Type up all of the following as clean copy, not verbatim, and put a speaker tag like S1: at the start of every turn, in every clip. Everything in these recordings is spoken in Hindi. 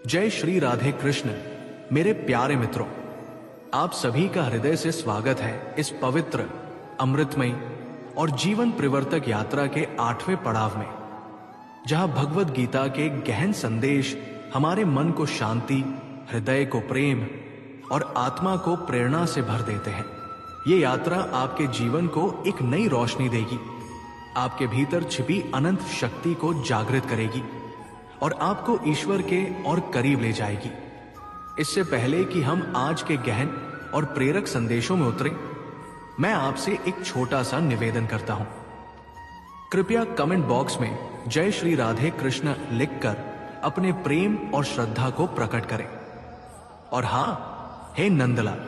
S1: जय श्री राधे कृष्ण। मेरे प्यारे मित्रों, आप सभी का हृदय से स्वागत है इस पवित्र, अमृतमयी और जीवन परिवर्तक यात्रा के 8वें पड़ाव में, जहां भगवद गीता के गहन संदेश हमारे मन को शांति, हृदय को प्रेम और आत्मा को प्रेरणा से भर देते हैं। ये यात्रा आपके जीवन को एक नई रोशनी देगी, आपके भीतर छिपी अनंत शक्ति को जागृत करेगी और आपको ईश्वर के और करीब ले जाएगी। इससे पहले कि हम आज के गहन और प्रेरक संदेशों में उतरें, मैं आपसे एक छोटा सा निवेदन करता हूं। कृपया कमेंट बॉक्स में जय श्री राधे कृष्ण लिखकर अपने प्रेम और श्रद्धा को प्रकट करें। और हां, हे नंदलाल,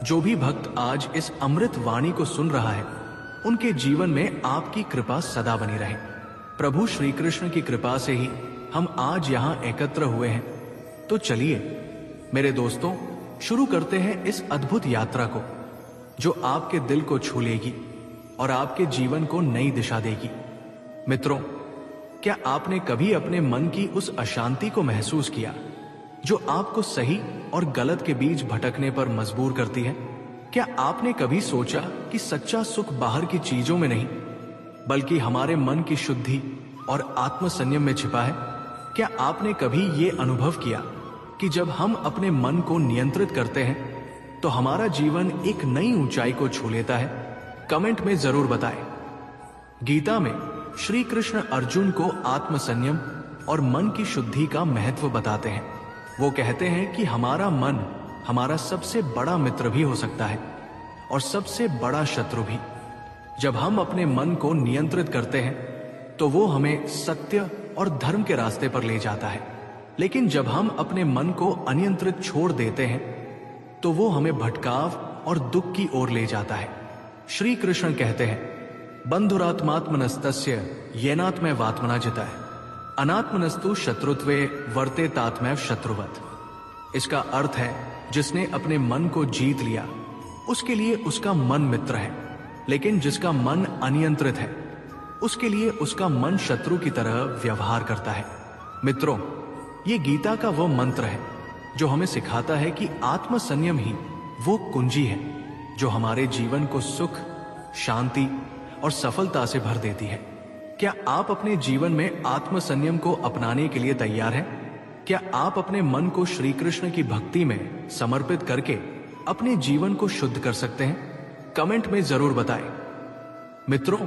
S1: जो भी भक्त आज इस अमृत वाणी को सुन रहा है, उनके जीवन में आपकी कृपा सदा बनी रहे। प्रभु श्री कृष्ण की कृपा से ही हम आज यहां एकत्र हुए हैं। तो चलिए मेरे दोस्तों, शुरू करते हैं इस अद्भुत यात्रा को, जो आपके दिल को छू लेगी और आपके जीवन को नई दिशा देगी। मित्रों, क्या आपने कभी अपने मन की उस अशांति को महसूस किया जो आपको सही और गलत के बीच भटकने पर मजबूर करती है? क्या आपने कभी सोचा कि सच्चा सुख बाहर की चीजों में नहीं, बल्कि हमारे मन की शुद्धि और आत्म संयम में छिपा है? क्या आपने कभी ये अनुभव किया कि जब हम अपने मन को नियंत्रित करते हैं तो हमारा जीवन एक नई ऊंचाई को छू लेता है? कमेंट में जरूर बताएं। गीता में श्री कृष्ण अर्जुन को आत्म संयम और मन की शुद्धि का महत्व बताते हैं। वो कहते हैं कि हमारा मन हमारा सबसे बड़ा मित्र भी हो सकता है और सबसे बड़ा शत्रु भी। जब हम अपने मन को नियंत्रित करते हैं तो वो हमें सत्य और धर्म के रास्ते पर ले जाता है, लेकिन जब हम अपने मन को अनियंत्रित छोड़ देते हैं तो वो हमें भटकाव और दुख की ओर ले जाता है। श्री कृष्ण कहते हैं, बंधुरात्मात्मनस्तस्य येनात्मय वात्मना जितः अनात्मनस्तु शत्रुत्वे वर्तेतात्मैव शत्रुवत्। इसका अर्थ है, जिसने अपने मन को जीत लिया उसके लिए उसका मन मित्र है, लेकिन जिसका मन अनियंत्रित है उसके लिए उसका मन शत्रु की तरह व्यवहार करता है। मित्रों, ये गीता का वो मंत्र है जो हमें सिखाता है कि आत्म संयम ही वो कुंजी है जो हमारे जीवन को सुख, शांति और सफलता से भर देती है। क्या आप अपने जीवन में आत्म संयम को अपनाने के लिए तैयार हैं? क्या आप अपने मन को श्री कृष्ण की भक्ति में समर्पित करके अपने जीवन को शुद्ध कर सकते हैं? कमेंट में जरूर बताएं। मित्रों,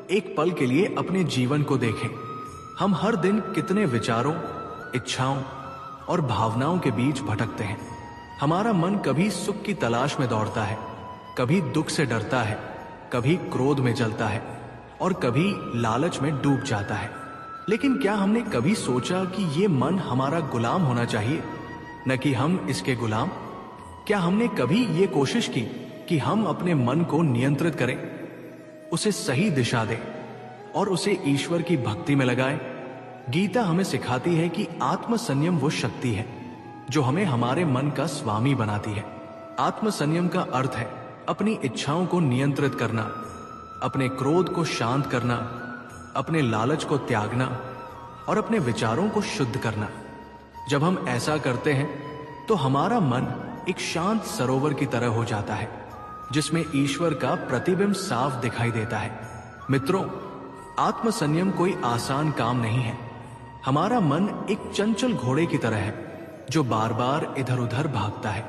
S1: एक पल के लिए अपने जीवन को देखें। हम हर दिन कितने विचारों, इच्छाओं और भावनाओं के बीच भटकते हैं। हमारा मन कभी सुख की तलाश में दौड़ता है, कभी दुख से डरता है, कभी क्रोध में जलता है और कभी लालच में डूब जाता है। लेकिन क्या हमने कभी सोचा कि ये मन हमारा गुलाम होना चाहिए, न कि हम इसके गुलाम? क्या हमने कभी ये कोशिश की कि हम अपने मन को नियंत्रित करें, उसे सही दिशा दें और उसे ईश्वर की भक्ति में लगाएं? गीता हमें सिखाती है कि आत्म संयम वो शक्ति है जो हमें हमारे मन का स्वामी बनाती है। आत्म संयम का अर्थ है अपनी इच्छाओं को नियंत्रित करना, अपने क्रोध को शांत करना, अपने लालच को त्यागना और अपने विचारों को शुद्ध करना। जब हम ऐसा करते हैं तो हमारा मन एक शांत सरोवर की तरह हो जाता है, जिसमें ईश्वर का प्रतिबिंब साफ दिखाई देता है। मित्रों, आत्म संयम कोई आसान काम नहीं है। हमारा मन एक चंचल घोड़े की तरह है जो बार बार इधर उधर भागता है,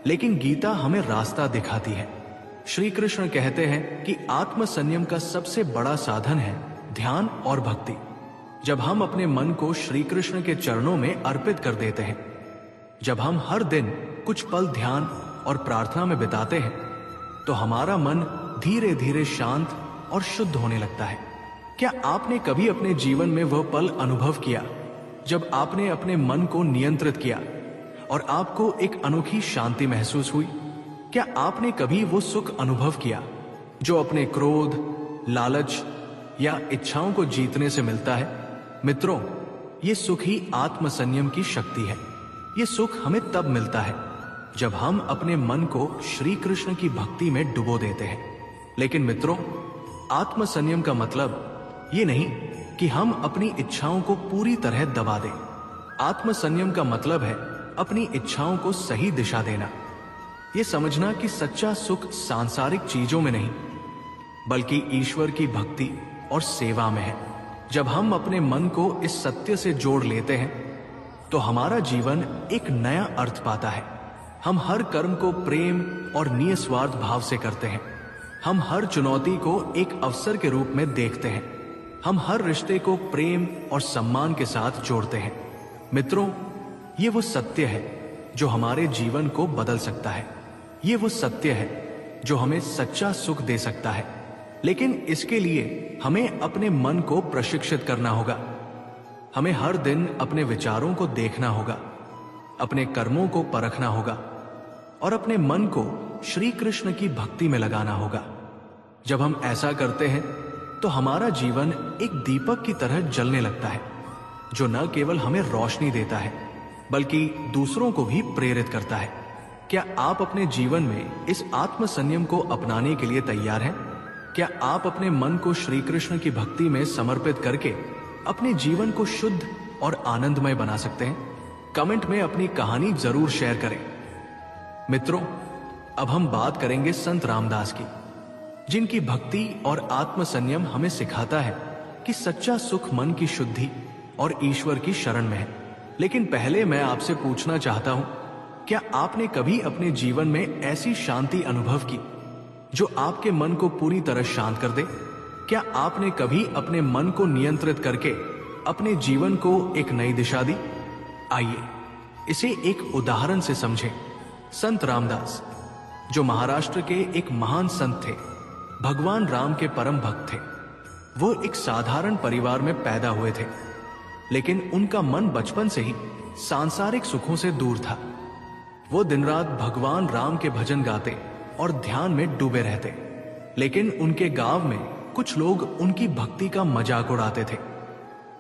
S1: लेकिन गीता हमें रास्ता दिखाती है। श्री कृष्ण कहते हैं कि आत्म संयम का सबसे बड़ा साधन है ध्यान और भक्ति। जब हम अपने मन को श्री कृष्ण के चरणों में अर्पित कर देते हैं, जब हम हर दिन कुछ पल ध्यान और प्रार्थना में बिताते हैं, तो हमारा मन धीरे धीरे शांत और शुद्ध होने लगता है। क्या आपने कभी अपने जीवन में वह पल अनुभव किया जब आपने अपने मन को नियंत्रित किया और आपको एक अनोखी शांति महसूस हुई? क्या आपने कभी वो सुख अनुभव किया जो अपने क्रोध, लालच या इच्छाओं को जीतने से मिलता है? मित्रों, ये सुख ही आत्म संयम की शक्ति है। ये सुख हमें तब मिलता है जब हम अपने मन को श्री कृष्ण की भक्ति में डुबो देते हैं। लेकिन मित्रों, आत्म संयम का मतलब ये नहीं कि हम अपनी इच्छाओं को पूरी तरह दबा दें। आत्म संयम का मतलब है अपनी इच्छाओं को सही दिशा देना। यह समझना कि सच्चा सुख सांसारिक चीजों में नहीं, बल्कि ईश्वर की भक्ति और सेवा में है। जब हम अपने मन को इस सत्य से जोड़ लेते हैं तो हमारा जीवन एक नया अर्थ पाता है। हम हर कर्म को प्रेम और निस्वार्थ भाव से करते हैं। हम हर चुनौती को एक अवसर के रूप में देखते हैं। हम हर रिश्ते को प्रेम और सम्मान के साथ जोड़ते हैं। मित्रों, ये वो सत्य है जो हमारे जीवन को बदल सकता है। ये वो सत्य है जो हमें सच्चा सुख दे सकता है। लेकिन इसके लिए हमें अपने मन को प्रशिक्षित करना होगा। हमें हर दिन अपने विचारों को देखना होगा, अपने कर्मों को परखना होगा और अपने मन को श्री कृष्ण की भक्ति में लगाना होगा। जब हम ऐसा करते हैं तो हमारा जीवन एक दीपक की तरह जलने लगता है, जो न केवल हमें रोशनी देता है बल्कि दूसरों को भी प्रेरित करता है। क्या आप अपने जीवन में इस आत्म संयम को अपनाने के लिए तैयार हैं? क्या आप अपने मन को श्री कृष्ण की भक्ति में समर्पित करके अपने जीवन को शुद्ध और आनंदमय बना सकते हैं? कमेंट में अपनी कहानी जरूर शेयर करें। मित्रों, अब हम बात करेंगे संत रामदास की, जिनकी भक्ति और आत्म संयम हमें सिखाता है कि सच्चा सुख मन की शुद्धि और ईश्वर की शरण में है। लेकिन पहले मैं आपसे पूछना चाहता हूं, क्या आपने कभी अपने जीवन में ऐसी शांति अनुभव की जो आपके मन को पूरी तरह शांत कर दे? क्या आपने कभी अपने मन को नियंत्रित करके अपने जीवन को एक नई दिशा दी? आइए इसे एक उदाहरण से समझें। संत रामदास, जो महाराष्ट्र के एक महान संत थे, भगवान राम के परम भक्त थे। वो एक साधारण परिवार में पैदा हुए थे, लेकिन उनका मन बचपन से ही सांसारिक सुखों से दूर था। वो दिन रात भगवान राम के भजन गाते और ध्यान में डूबे रहते। लेकिन उनके गांव में कुछ लोग उनकी भक्ति का मजाक उड़ाते थे।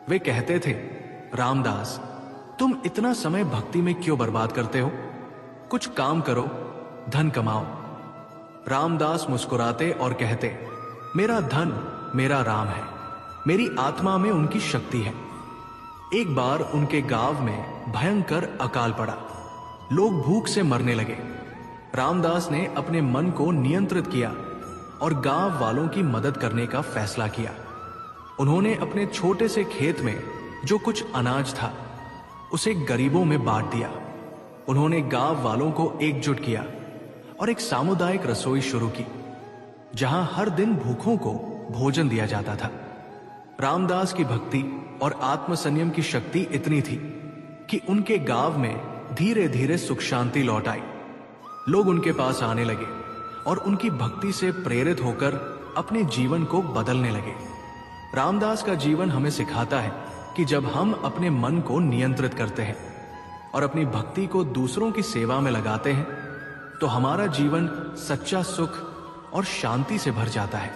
S1: वे कहते थे, रामदास, तुम इतना समय भक्ति में क्यों बर्बाद करते हो? कुछ काम करो, धन कमाओ। रामदास मुस्कुराते और कहते, मेरा धन मेरा राम है, मेरी आत्मा में उनकी शक्ति है। एक बार उनके गांव में भयंकर अकाल पड़ा। लोग भूख से मरने लगे। रामदास ने अपने मन को नियंत्रित किया और गांव वालों की मदद करने का फैसला किया। उन्होंने अपने छोटे से खेत में जो कुछ अनाज था उसे गरीबों में बांट दिया। उन्होंने गांव वालों को एकजुट किया और एक सामुदायिक रसोई शुरू की, जहां हर दिन भूखों को भोजन दिया जाता था। रामदास की भक्ति और आत्म संयम की शक्ति इतनी थी कि उनके गांव में धीरे धीरे सुख शांति लौट आई। लोग उनके पास आने लगे और उनकी भक्ति से प्रेरित होकर अपने जीवन को बदलने लगे। रामदास का जीवन हमें सिखाता है कि जब हम अपने मन को नियंत्रित करते हैं और अपनी भक्ति को दूसरों की सेवा में लगाते हैं तो हमारा जीवन सच्चा सुख और शांति से भर जाता है।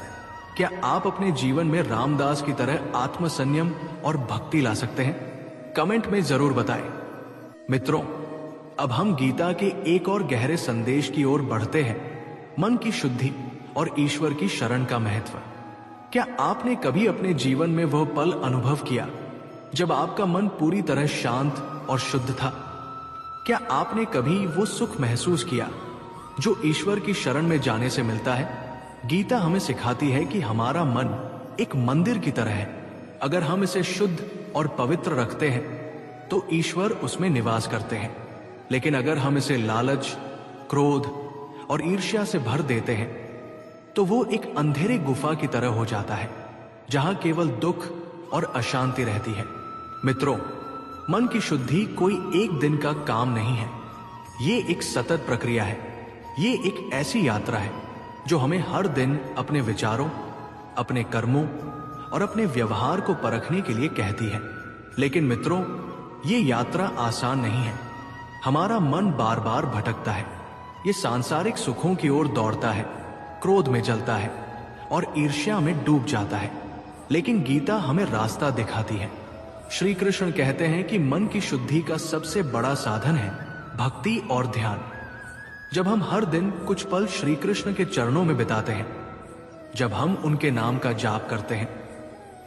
S1: क्या आप अपने जीवन में रामदास की तरह आत्म संयम और भक्ति ला सकते हैं? कमेंट में जरूर बताएं। मित्रों, अब हम गीता के एक और गहरे संदेश की ओर बढ़ते हैं, मन की शुद्धि और ईश्वर की शरण का महत्व। क्या आपने कभी अपने जीवन में वह पल अनुभव किया जब आपका मन पूरी तरह शांत और शुद्ध था? क्या आपने कभी वो सुख महसूस किया जो ईश्वर की शरण में जाने से मिलता है? गीता हमें सिखाती है कि हमारा मन एक मंदिर की तरह है। अगर हम इसे शुद्ध और पवित्र रखते हैं तो ईश्वर उसमें निवास करते हैं। लेकिन अगर हम इसे लालच, क्रोध और ईर्ष्या से भर देते हैं तो वो एक अंधेरे गुफा की तरह हो जाता है, जहां केवल दुख और अशांति रहती है। मित्रों, मन की शुद्धि कोई एक दिन का काम नहीं है। ये एक सतत प्रक्रिया है। ये एक ऐसी यात्रा है जो हमें हर दिन अपने विचारों, अपने कर्मों और अपने व्यवहार को परखने के लिए कहती है। लेकिन मित्रों, ये यात्रा आसान नहीं है। हमारा मन बार बार भटकता है। ये सांसारिक सुखों की ओर दौड़ता है, क्रोध में जलता है और ईर्ष्या में डूब जाता है। लेकिन गीता हमें रास्ता दिखाती है। श्री कृष्ण कहते हैं कि मन की शुद्धि का सबसे बड़ा साधन है भक्ति और ध्यान। जब हम हर दिन कुछ पल श्री कृष्ण के चरणों में बिताते हैं, जब हम उनके नाम का जाप करते हैं,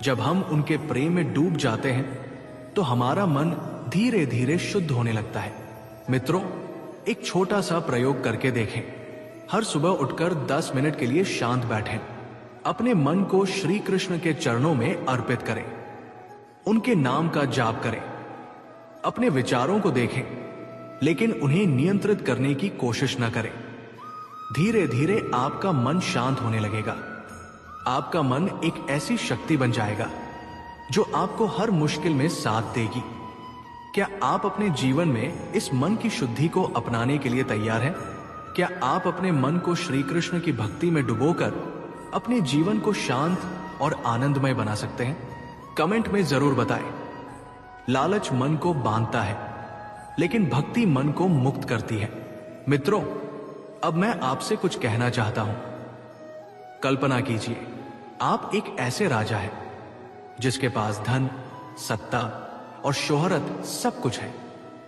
S1: जब हम उनके प्रेम में डूब जाते हैं, तो हमारा मन धीरे धीरे शुद्ध होने लगता है। मित्रों, एक छोटा सा प्रयोग करके देखें। हर सुबह उठकर 10 मिनट के लिए शांत बैठें। अपने मन को श्री कृष्ण के चरणों में अर्पित करें। उनके नाम का जाप करें। अपने विचारों को देखें, लेकिन उन्हें नियंत्रित करने की कोशिश न करें। धीरे धीरे आपका मन शांत होने लगेगा। आपका मन एक ऐसी शक्ति बन जाएगा जो आपको हर मुश्किल में साथ देगी। क्या आप अपने जीवन में इस मन की शुद्धि को अपनाने के लिए तैयार हैं? क्या आप अपने मन को श्री कृष्ण की भक्ति में डुबोकर अपने जीवन को शांत और आनंदमय बना सकते हैं? कमेंट में जरूर बताएं। लालच मन को बांधता है, लेकिन भक्ति मन को मुक्त करती है। मित्रों, अब मैं आपसे कुछ कहना चाहता हूं। कल्पना कीजिए, आप एक ऐसे राजा हैं जिसके पास धन, सत्ता और शोहरत सब कुछ है,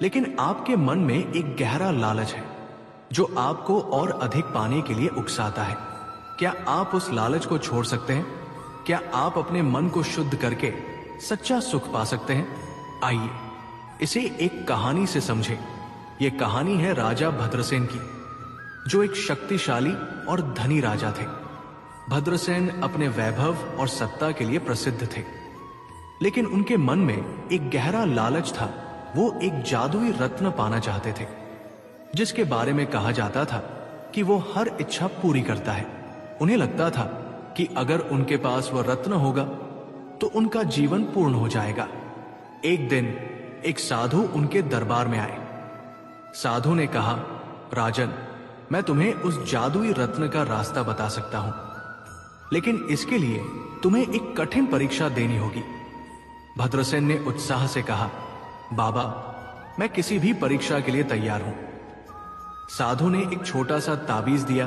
S1: लेकिन आपके मन में एक गहरा लालच है जो आपको और अधिक पाने के लिए उकसाता है। क्या आप उस लालच को छोड़ सकते हैं? क्या आप अपने मन को शुद्ध करके सच्चा सुख पा सकते हैं? आइए इसे एक कहानी से समझें। यह कहानी है राजा भद्रसेन की, जो एक शक्तिशाली और धनी राजा थे। भद्रसेन अपने वैभव और सत्ता के लिए प्रसिद्ध थे, लेकिन उनके मन में एक गहरा लालच था। वो एक जादुई रत्न पाना चाहते थे, जिसके बारे में कहा जाता था कि वो हर इच्छा पूरी करता है। उन्हें लगता था कि अगर उनके पास वह रत्न होगा तो उनका जीवन पूर्ण हो जाएगा। एक दिन एक साधु उनके दरबार में आए। साधु ने कहा, राजन, मैं तुम्हें उस जादुई रत्न का रास्ता बता सकता हूं, लेकिन इसके लिए तुम्हें एक कठिन परीक्षा देनी होगी। भद्रसेन ने उत्साह से कहा, बाबा, मैं किसी भी परीक्षा के लिए तैयार हूं। साधु ने एक छोटा सा ताबीज दिया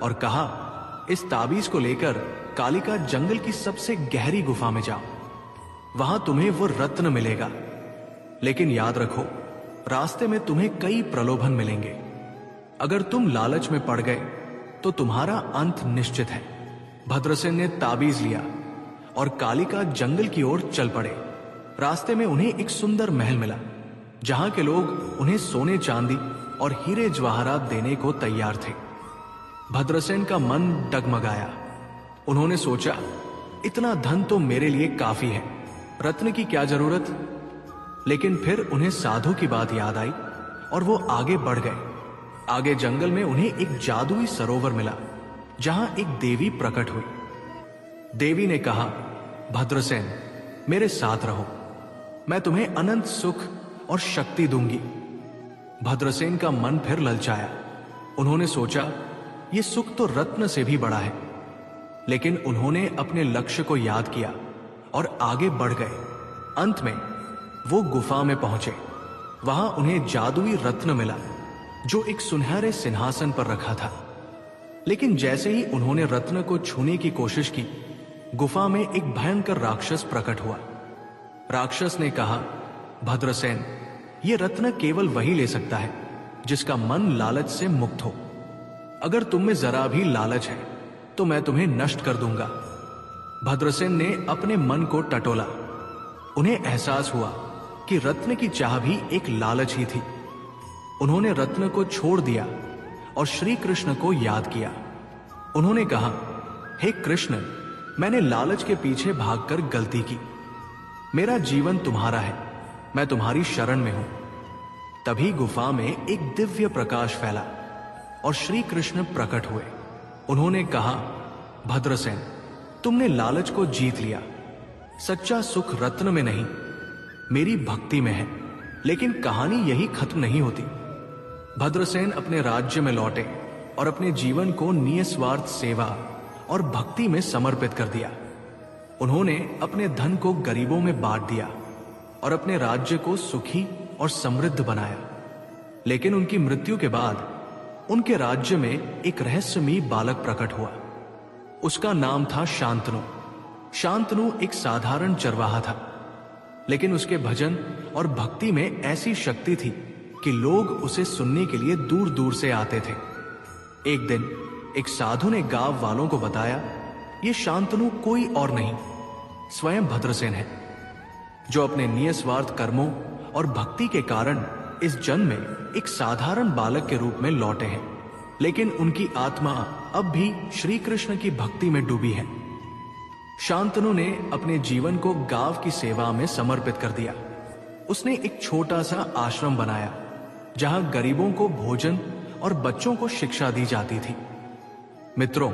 S1: और कहा, इस ताबीज को लेकर कालिका जंगल की सबसे गहरी गुफा में जाओ। वहां तुम्हें वो रत्न मिलेगा, लेकिन याद रखो, रास्ते में तुम्हें कई प्रलोभन मिलेंगे। अगर तुम लालच में पड़ गए तो तुम्हारा अंत निश्चित है। भद्रसेन ने ताबीज लिया और कालिका जंगल की ओर चल पड़े। रास्ते में उन्हें एक सुंदर महल मिला, जहां के लोग उन्हें सोने चांदी और हीरे जवाहरात देने को तैयार थे। भद्रसेन का मन डगमगाया। उन्होंने सोचा, इतना धन तो मेरे लिए काफी है, रत्न की क्या जरूरत। लेकिन फिर उन्हें साधु की बात याद आई और वो आगे बढ़ गए। आगे जंगल में उन्हें एक जादुई सरोवर मिला, जहां एक देवी प्रकट हुई। देवी ने कहा, भद्रसेन, मेरे साथ रहो, मैं तुम्हें अनंत सुख और शक्ति दूंगी। भद्रसेन का मन फिर ललचाया। उन्होंने सोचा, यह सुख तो रत्न से भी बड़ा है। लेकिन उन्होंने अपने लक्ष्य को याद किया और आगे बढ़ गए। अंत में वो गुफा में पहुंचे। वहां उन्हें जादुई रत्न मिला, जो एक सुनहरे सिंहासन पर रखा था। लेकिन जैसे ही उन्होंने रत्न को छूने की कोशिश की, गुफा में एक भयंकर राक्षस प्रकट हुआ। राक्षस ने कहा, भद्रसेन, यह रत्न केवल वही ले सकता है जिसका मन लालच से मुक्त हो। अगर तुम में जरा भी लालच है तो मैं तुम्हें नष्ट कर दूंगा। भद्रसेन ने अपने मन को टटोला। उन्हें एहसास हुआ कि रत्न की चाह भी एक लालच ही थी। उन्होंने रत्न को छोड़ दिया और श्री कृष्ण को याद किया। उन्होंने कहा, हे कृष्ण, मैंने लालच के पीछे भागकर गलती की। मेरा जीवन तुम्हारा है, मैं तुम्हारी शरण में हूं। तभी गुफा में एक दिव्य प्रकाश फैला और श्री कृष्ण प्रकट हुए। उन्होंने कहा, भद्रसेन, तुमने लालच को जीत लिया। सच्चा सुख रत्न में नहीं, मेरी भक्ति में है। लेकिन कहानी यही खत्म नहीं होती। भद्रसेन अपने राज्य में लौटे और अपने जीवन को निस्वार्थ सेवा और भक्ति में समर्पित कर दिया। उन्होंने अपने धन को गरीबों में बांट दिया और अपने राज्य को सुखी और समृद्ध बनाया। लेकिन उनकी मृत्यु के बाद उनके राज्य में एक रहस्यमयी बालक प्रकट हुआ। उसका नाम था शांतनु। शांतनु एक साधारण चरवाहा था, लेकिन उसके भजन और भक्ति में ऐसी शक्ति थी कि लोग उसे सुनने के लिए दूर दूर से आते थे। एक दिन एक साधु ने गांव वालों को बताया, ये शांतनु कोई और नहीं, स्वयं भद्रसेन है, जो अपने निस्वार्थ कर्मों और भक्ति के कारण इस जन्म में एक साधारण बालक के रूप में लौटे हैं, लेकिन उनकी आत्मा अब भी श्री कृष्ण की भक्ति में डूबी है। शांतनु ने अपने जीवन को गांव की सेवा में समर्पित कर दिया। उसने एक छोटा सा आश्रम बनाया जहां गरीबों को भोजन और बच्चों को शिक्षा दी जाती थी। मित्रों,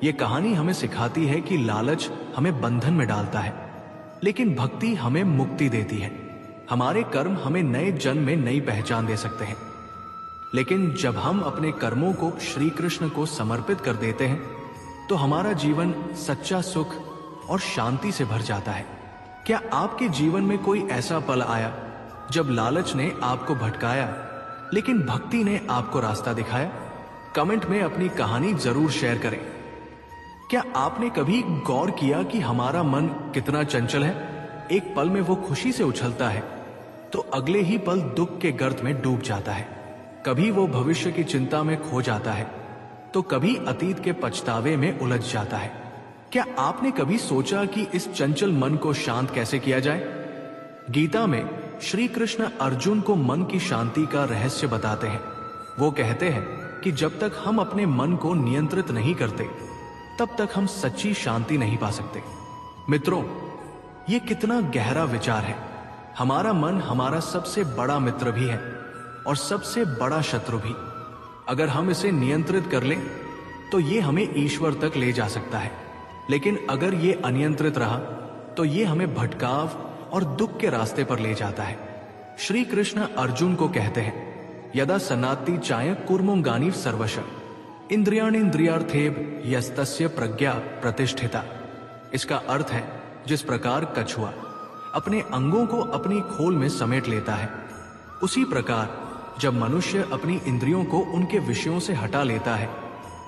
S1: ये कहानी हमें सिखाती है कि लालच हमें बंधन में डालता है, लेकिन भक्ति हमें मुक्ति देती है। हमारे कर्म हमें नए जन्म में नई पहचान दे सकते हैं, लेकिन जब हम अपने कर्मों को श्री कृष्ण को समर्पित कर देते हैं तो हमारा जीवन सच्चा सुख और शांति से भर जाता है। क्या आपके जीवन में कोई ऐसा पल आया जब लालच ने आपको भटकाया लेकिन भक्ति ने आपको रास्ता दिखाया? कमेंट में अपनी कहानी जरूर शेयर करें। क्या आपने कभी गौर किया कि हमारा मन कितना चंचल है? एक पल में वो खुशी से उछलता है तो अगले ही पल दुख के गर्त में डूब जाता है। कभी वो भविष्य की चिंता में खो जाता है तो कभी अतीत के पछतावे में उलझ जाता है। क्या आपने कभी सोचा कि इस चंचल मन को शांत कैसे किया जाए? गीता में श्री कृष्ण अर्जुन को मन की शांति का रहस्य बताते हैं। वो कहते हैं कि जब तक हम अपने मन को नियंत्रित नहीं करते तब तक हम सच्ची शांति नहीं पा सकते। मित्रों, ये कितना गहरा विचार है। हमारा मन हमारा सबसे बड़ा मित्र भी है और सबसे बड़ा शत्रु भी। अगर हम इसे नियंत्रित कर लें तो ये हमें ईश्वर तक ले जा सकता है, लेकिन अगर ये अनियंत्रित रहा तो ये हमें भटकाव और दुख के रास्ते पर ले जाता है। श्री कृष्ण अर्जुन को कहते हैं, यदा सनाति चाय कुर्मुंगानी सर्वश इंद्रियाणींद्रियार्थेभ यस्तस्य प्रज्ञा प्रतिष्ठिता। इसका अर्थ है, जिस प्रकार कछुआ अपने अंगों को अपनी खोल में समेट लेता है, उसी प्रकार जब मनुष्य अपनी इंद्रियों को उनके विषयों से हटा लेता है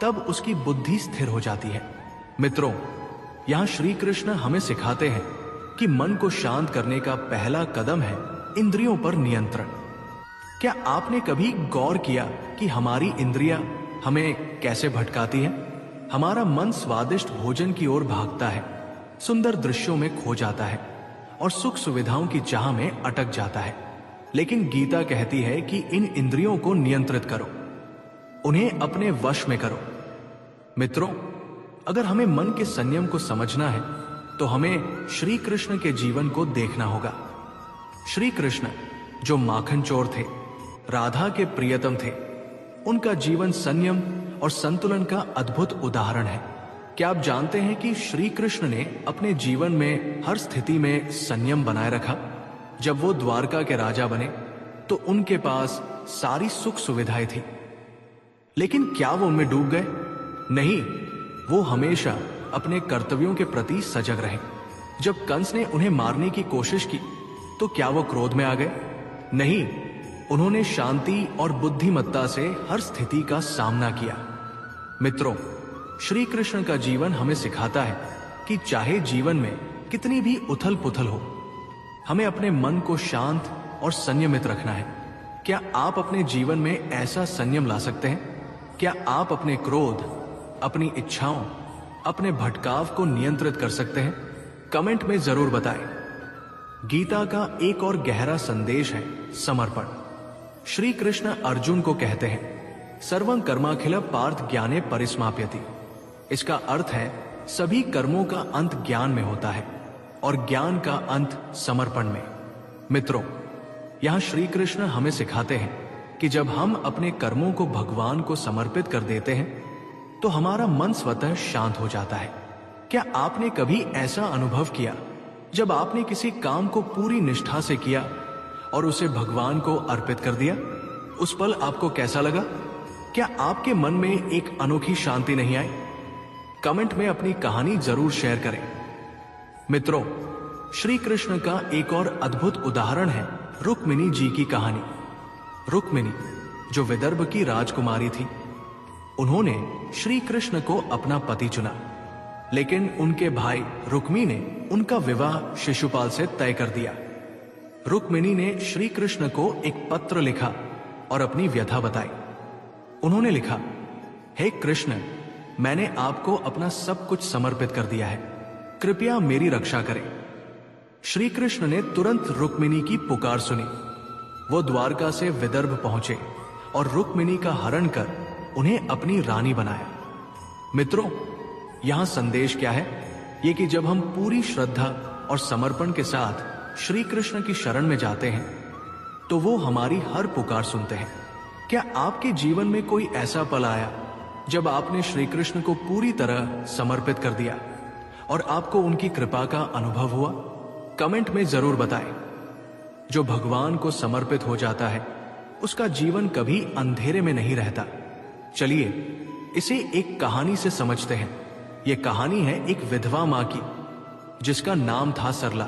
S1: तब उसकी बुद्धि स्थिर हो जाती है। मित्रों, यहाँ श्री कृष्ण हमें सिखाते हैं कि मन को शांत करने का पहला कदम है इंद्रियों पर नियंत्रण। क्या आपने कभी गौर किया कि हमारी इंद्रियां हमें कैसे भटकाती हैं? हमारा मन स्वादिष्ट भोजन की ओर भागता है, सुंदर दृश्यों में खो जाता है और सुख सुविधाओं की चाह में अटक जाता है। लेकिन गीता कहती है कि इन इंद्रियों को नियंत्रित करो, उन्हें अपने वश में करो। मित्रों, अगर हमें मन के संयम को समझना है तो हमें श्री कृष्ण के जीवन को देखना होगा। श्री कृष्ण जो माखन चोर थे, राधा के प्रियतम थे, उनका जीवन संयम और संतुलन का अद्भुत उदाहरण है। क्या आप जानते हैं कि श्री कृष्ण ने अपने जीवन में हर स्थिति में संयम बनाए रखा? जब वो द्वारका के राजा बने तो उनके पास सारी सुख सुविधाएं थी, लेकिन क्या वो उनमें डूब गए? नहीं, वो हमेशा अपने कर्तव्यों के प्रति सजग रहे। जब कंस ने उन्हें मारने की कोशिश की तो क्या वो क्रोध में आ गए? नहीं, उन्होंने शांति और बुद्धिमत्ता से हर स्थिति का सामना किया। मित्रों, श्री कृष्ण का जीवन हमें सिखाता है कि चाहे जीवन में कितनी भी उथल पुथल हो, हमें अपने मन को शांत और संयमित रखना है। क्या आप अपने जीवन में ऐसा संयम ला सकते हैं? क्या आप अपने क्रोध, अपनी इच्छाओं, अपने भटकाव को नियंत्रित कर सकते हैं? कमेंट में जरूर बताएं। गीता का एक और गहरा संदेश है समर्पण। श्री कृष्ण अर्जुन को कहते हैं, सर्वं कर्माखिल पार्थ ज्ञाने परिसमाप्यति। इसका अर्थ है, सभी कर्मों का अंत ज्ञान में होता है और ज्ञान का अंत समर्पण में। मित्रों, यहां श्री कृष्ण हमें सिखाते हैं कि जब हम अपने कर्मों को भगवान को समर्पित कर देते हैं तो हमारा मन स्वतः शांत हो जाता है। क्या आपने कभी ऐसा अनुभव किया जब आपने किसी काम को पूरी निष्ठा से किया और उसे भगवान को अर्पित कर दिया? उस पल आपको कैसा लगा? क्या आपके मन में एक अनोखी शांति नहीं आई? कमेंट में अपनी कहानी जरूर शेयर करें। मित्रों, श्री कृष्ण का एक और अद्भुत उदाहरण है रुक्मिणी जी की कहानी। रुक्मिणी जो विदर्भ की राजकुमारी थी, उन्होंने श्री कृष्ण को अपना पति चुना, लेकिन उनके भाई रुक्मी ने उनका विवाह शिशुपाल से तय कर दिया। रुक्मिणी ने श्री कृष्ण को एक पत्र लिखा और अपनी व्यथा बताई। उन्होंने लिखा, हे कृष्ण, मैंने आपको अपना सब कुछ समर्पित कर दिया है, कृपया मेरी रक्षा करें। श्री कृष्ण ने तुरंत रुक्मिणी की पुकार सुनी। वो द्वारका से विदर्भ पहुंचे और रुक्मिणी का हरण कर उन्हें अपनी रानी बनाया। मित्रों, यहां संदेश क्या है? ये कि जब हम पूरी श्रद्धा और समर्पण के साथ श्री कृष्ण की शरण में जाते हैं तो वो हमारी हर पुकार सुनते हैं। क्या आपके जीवन में कोई ऐसा पल आया जब आपने श्री कृष्ण को पूरी तरह समर्पित कर दिया और आपको उनकी कृपा का अनुभव हुआ? कमेंट में जरूर बताएं। जो भगवान को समर्पित हो जाता है उसका जीवन कभी अंधेरे में नहीं रहता। चलिए इसे एक कहानी से समझते हैं। यह कहानी है एक विधवा मां की जिसका नाम था सरला।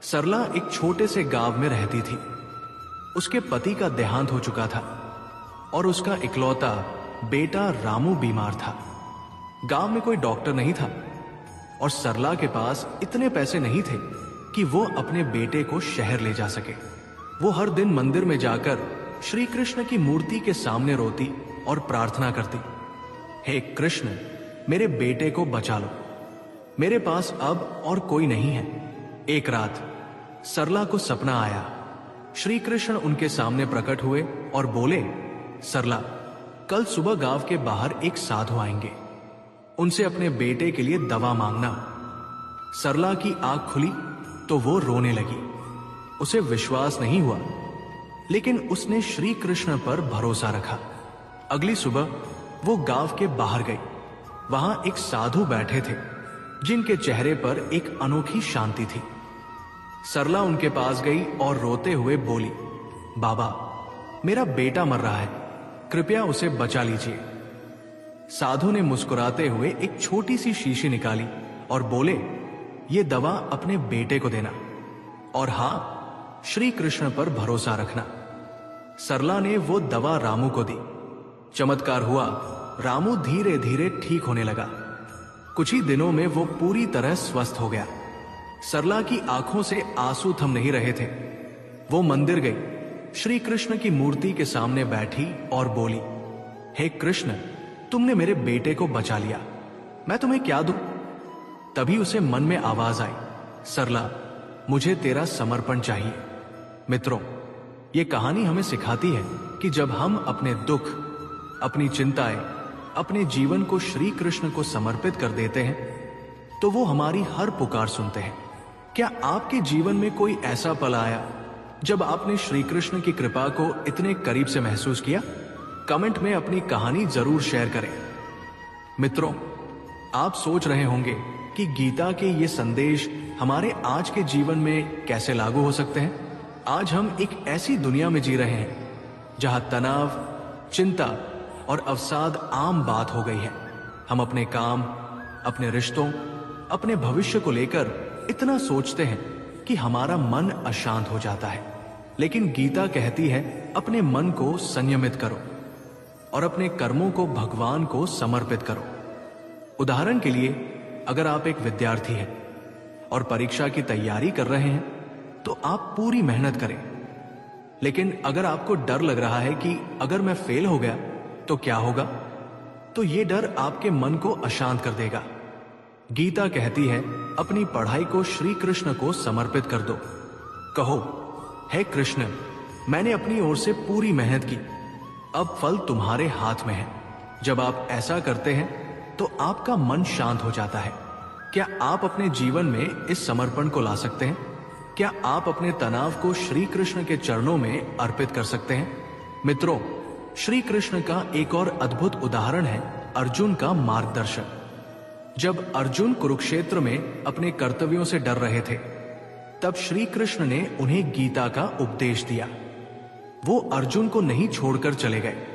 S1: सरला एक छोटे से गांव में रहती थी। उसके पति का देहांत हो चुका था और उसका इकलौता बेटा रामू बीमार था। गांव में कोई डॉक्टर नहीं था और सरला के पास इतने पैसे नहीं थे कि वो अपने बेटे को शहर ले जा सके। वो हर दिन मंदिर में जाकर श्री कृष्ण की मूर्ति के सामने रोती और प्रार्थना करती, हे कृष्ण, मेरे बेटे को बचा लो, मेरे पास अब और कोई नहीं है। एक रात सरला को सपना आया। श्री कृष्ण उनके सामने प्रकट हुए और बोले, सरला, कल सुबह गांव के बाहर एक साधु आएंगे, उनसे अपने बेटे के लिए दवा मांगना। सरला की आंख खुली तो वो रोने लगी। उसे विश्वास नहीं हुआ, लेकिन उसने श्री कृष्ण पर भरोसा रखा। अगली सुबह वो गांव के बाहर गई। वहां एक साधु बैठे थे जिनके चेहरे पर एक अनोखी शांति थी। सरला उनके पास गई और रोते हुए बोली, बाबा, मेरा बेटा मर रहा है, कृपया उसे बचा लीजिए। साधु ने मुस्कुराते हुए एक छोटी सी शीशी निकाली और बोले, ये दवा अपने बेटे को देना और हां, श्री कृष्ण पर भरोसा रखना। सरला ने वो दवा रामू को दी। चमत्कार हुआ, रामू धीरे धीरे ठीक होने लगा। कुछ ही दिनों में वो पूरी तरह स्वस्थ हो गया। सरला की आंखों से आंसू थम नहीं रहे थे। वो मंदिर गई, श्री कृष्ण की मूर्ति के सामने बैठी और बोली, हे कृष्ण, तुमने मेरे बेटे को बचा लिया, मैं तुम्हें क्या दूं? तभी उसे मन में आवाज आई, सरला, मुझे तेरा समर्पण चाहिए। मित्रों, ये कहानी हमें सिखाती है कि जब हम अपने दुख, अपनी चिंताएं, अपने जीवन को श्री कृष्ण को समर्पित कर देते हैं तो वो हमारी हर पुकार सुनते हैं। क्या आपके जीवन में कोई ऐसा पल आया जब आपने श्री कृष्ण की कृपा को इतने करीब से महसूस किया? कमेंट में अपनी कहानी जरूर शेयर करें। मित्रों, आप सोच रहे होंगे कि गीता के ये संदेश हमारे आज के जीवन में कैसे लागू हो सकते हैं। आज हम एक ऐसी दुनिया में जी रहे हैं जहां तनाव, चिंता और अवसाद आम बात हो गई है। हम अपने काम, अपने रिश्तों, अपने भविष्य को लेकर इतना सोचते हैं कि हमारा मन अशांत हो जाता है। लेकिन गीता कहती है, अपने मन को संयमित करो और अपने कर्मों को भगवान को समर्पित करो। उदाहरण के लिए, अगर आप एक विद्यार्थी हैं और परीक्षा की तैयारी कर रहे हैं तो आप पूरी मेहनत करें। लेकिन अगर आपको डर लग रहा है कि अगर मैं फेल हो गया तो क्या होगा, तो ये डर आपके मन को अशांत कर देगा। गीता कहती है, अपनी पढ़ाई को श्री कृष्ण को समर्पित कर दो। कहो, हे कृष्ण, मैंने अपनी ओर से पूरी मेहनत की, अब फल तुम्हारे हाथ में है। जब आप ऐसा करते हैं तो आपका मन शांत हो जाता है। क्या आप अपने जीवन में इस समर्पण को ला सकते हैं? क्या आप अपने तनाव को श्री कृष्ण के चरणों में अर्पित कर सकते हैं? मित्रों, श्री कृष्ण का एक और अद्भुत उदाहरण है अर्जुन का मार्गदर्शन। जब अर्जुन कुरुक्षेत्र में अपने कर्तव्यों से डर रहे थे, तब श्री कृष्ण ने उन्हें गीता का उपदेश दिया। वो अर्जुन को नहीं छोड़कर चले गए।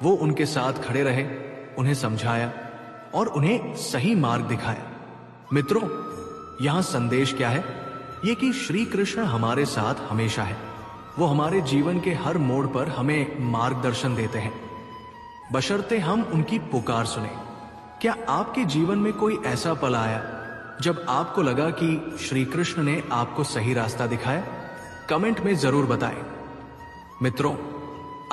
S1: वो उनके साथ खड़े रहे, उन्हें समझाया और उन्हें सही मार्ग दिखाया। मित्रों, यहां संदेश क्या है? ये कि श्री कृष्ण हमारे साथ हमेशा है। वो हमारे जीवन के हर मोड़ पर हमें मार्गदर्शन देते हैं, बशर्ते हम उनकी पुकार सुने। क्या आपके जीवन में कोई ऐसा पल आया जब आपको लगा कि श्री कृष्ण ने आपको सही रास्ता दिखाया? कमेंट में जरूर बताएं। मित्रों,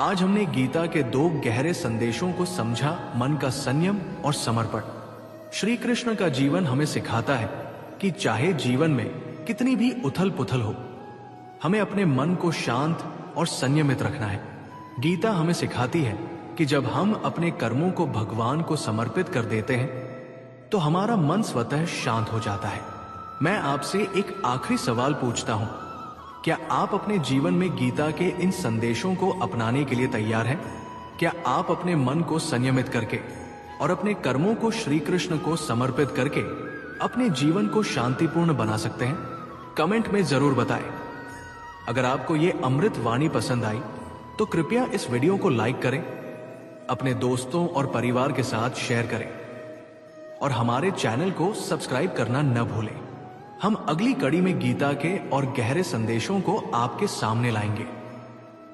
S1: आज हमने गीता के 2 गहरे संदेशों को समझा, मन का संयम और समर्पण। श्री कृष्ण का जीवन हमें सिखाता है कि चाहे जीवन में कितनी भी उथल पुथल हो, हमें अपने मन को शांत और संयमित रखना है। गीता हमें सिखाती है कि जब हम अपने कर्मों को भगवान को समर्पित कर देते हैं तो हमारा मन स्वतः शांत हो जाता है। मैं आपसे एक आखिरी सवाल पूछता हूं, क्या आप अपने जीवन में गीता के इन संदेशों को अपनाने के लिए तैयार हैं? क्या आप अपने मन को संयमित करके और अपने कर्मों को श्री कृष्ण को समर्पित करके अपने जीवन को शांतिपूर्ण बना सकते हैं? कमेंट में जरूर बताएं। अगर आपको ये अमृत वाणी पसंद आई तो कृपया इस वीडियो को लाइक करें, अपने दोस्तों और परिवार के साथ शेयर करें और हमारे चैनल को सब्सक्राइब करना न भूलें। हम अगली कड़ी में गीता के और गहरे संदेशों को आपके सामने लाएंगे।